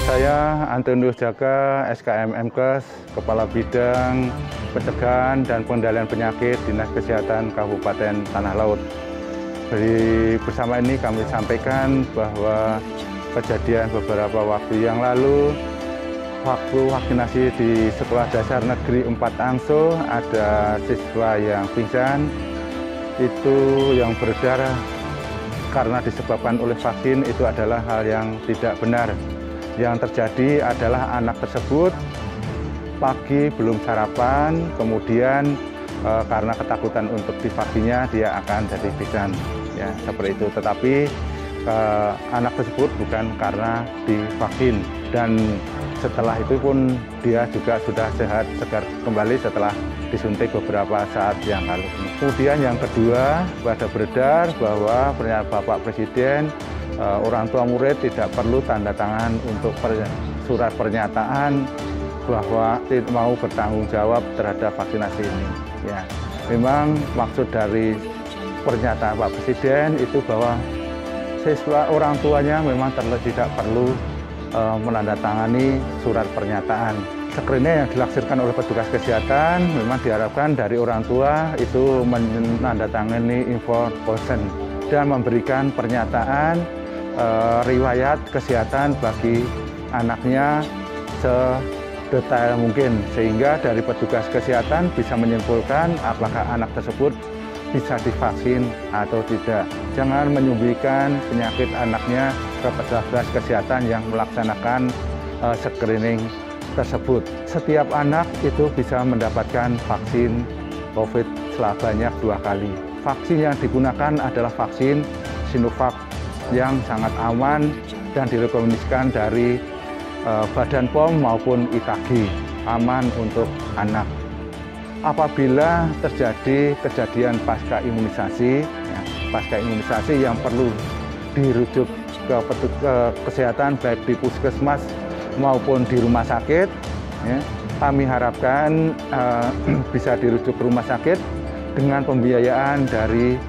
Saya Antonius Jaka, SKM Mkes, Kepala Bidang Pencegahan dan Pengendalian Penyakit Dinas Kesehatan Kabupaten Tanah Laut. Jadi bersama ini kami sampaikan bahwa kejadian beberapa waktu yang lalu, waktu vaksinasi di Sekolah Dasar Negeri 4 Angso, ada siswa yang pingsan, itu yang berdarah karena disebabkan oleh vaksin, itu adalah hal yang tidak benar. Yang terjadi adalah anak tersebut pagi belum sarapan, kemudian karena ketakutan untuk divaksinnya dia akan jadi pingsan, ya seperti itu. Tetapi anak tersebut bukan karena divaksin, dan setelah itu pun dia juga sudah sehat segar kembali setelah disuntik beberapa saat yang lalu. Kemudian yang kedua, pada beredar bahwa pernyataan Bapak Presiden, orang tua murid tidak perlu tanda tangan untuk surat pernyataan bahwa mau bertanggung jawab terhadap vaksinasi ini. Ya, memang maksud dari pernyataan Pak Presiden itu bahwa siswa orang tuanya memang tidak perlu menandatangani surat pernyataan. Screening yang dilaksanakan oleh petugas kesehatan memang diharapkan dari orang tua itu menandatangani info consent dan memberikan pernyataan riwayat kesehatan bagi anaknya sedetail mungkin, sehingga dari petugas kesehatan bisa menyimpulkan apakah anak tersebut bisa divaksin atau tidak. Jangan menyembunyikan penyakit anaknya ke petugas kesehatan yang melaksanakan screening tersebut. Setiap anak itu bisa mendapatkan vaksin COVID sebanyak 2 kali. Vaksin yang digunakan adalah vaksin Sinovac yang sangat aman dan direkomendasikan dari Badan POM maupun ITAGI, aman untuk anak. Apabila terjadi kejadian pasca imunisasi, yang perlu dirujuk ke kesehatan baik di puskesmas maupun di rumah sakit, ya, kami harapkan bisa dirujuk ke rumah sakit dengan pembiayaan dari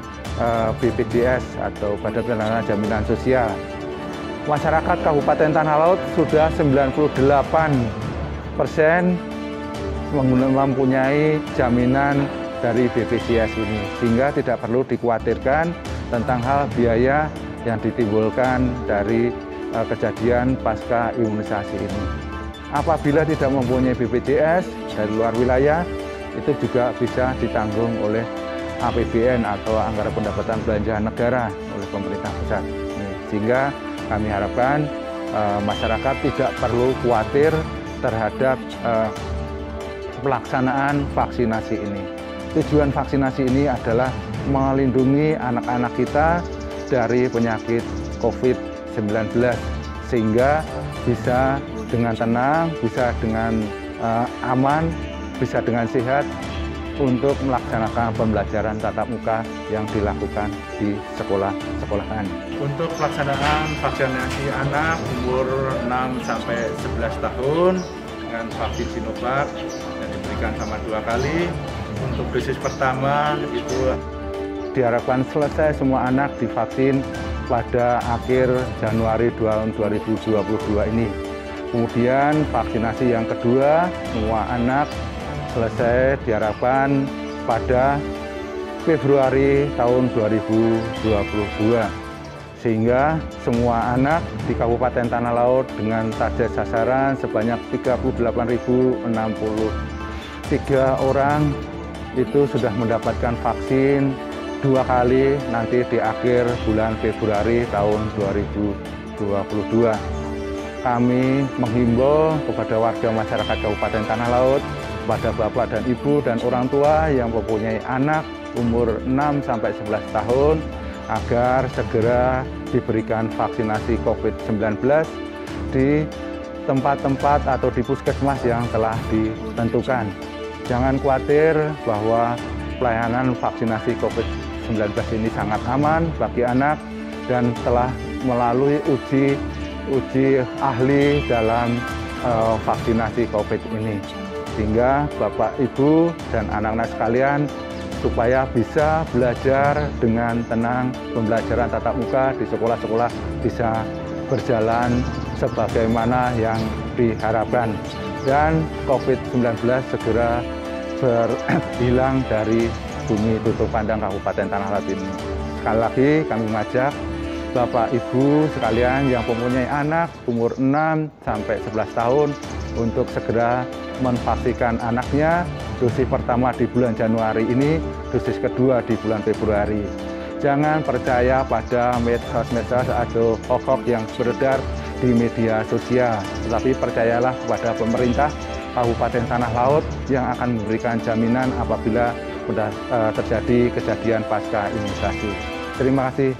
BPJS atau Badan Penanggulangan Jaminan Sosial. Masyarakat Kabupaten Tanah Laut sudah 98% mempunyai jaminan dari BPJS ini, sehingga tidak perlu dikhawatirkan tentang hal biaya yang ditimbulkan dari kejadian pasca imunisasi ini. Apabila tidak mempunyai BPJS dari luar wilayah, itu juga bisa ditanggung oleh APBN atau Anggaran Pendapatan Belanja Negara oleh pemerintah pusat. Sehingga kami harapkan masyarakat tidak perlu khawatir terhadap pelaksanaan vaksinasi ini. Tujuan vaksinasi ini adalah melindungi anak-anak kita dari penyakit COVID-19, sehingga bisa dengan tenang, bisa dengan aman, bisa dengan sehat untuk melaksanakan pembelajaran tatap muka yang dilakukan di sekolah-sekolahan. Untuk pelaksanaan vaksinasi anak umur 6-11 tahun dengan vaksin Sinovac yang diberikan sama 2 kali. Untuk dosis pertama itu diharapkan selesai semua anak divaksin pada akhir Januari 2022 ini. Kemudian vaksinasi yang kedua, semua anak selesai diharapkan pada Februari tahun 2022. Sehingga semua anak di Kabupaten Tanah Laut dengan target sasaran sebanyak 38.063 orang itu sudah mendapatkan vaksin 2 kali nanti di akhir bulan Februari tahun 2022. Kami menghimbau kepada warga masyarakat Kabupaten Tanah Laut, pada Bapak dan Ibu dan orang tua yang mempunyai anak umur 6-11 tahun agar segera diberikan vaksinasi COVID-19 di tempat-tempat atau di puskesmas yang telah ditentukan. Jangan khawatir bahwa pelayanan vaksinasi COVID-19 ini sangat aman bagi anak dan telah melalui uji ahli dalam vaksinasi COVID ini. Sehingga Bapak, Ibu, dan anak-anak sekalian supaya bisa belajar dengan tenang, pembelajaran tatap muka di sekolah-sekolah bisa berjalan sebagaimana yang diharapkan dan COVID-19 segera berhilang dari bumi tutup pandang Kabupaten Tanah Laut ini. Sekali lagi kami mengajak Bapak Ibu sekalian yang mempunyai anak umur 6 sampai 11 tahun untuk segera memvaksinkan anaknya, dosis pertama di bulan Januari ini, dosis kedua di bulan Februari. Jangan percaya pada medsos-medsos atau hoax yang beredar di media sosial, tetapi percayalah kepada pemerintah Kabupaten Tanah Laut yang akan memberikan jaminan apabila sudah terjadi kejadian pasca imunisasi. Terima kasih.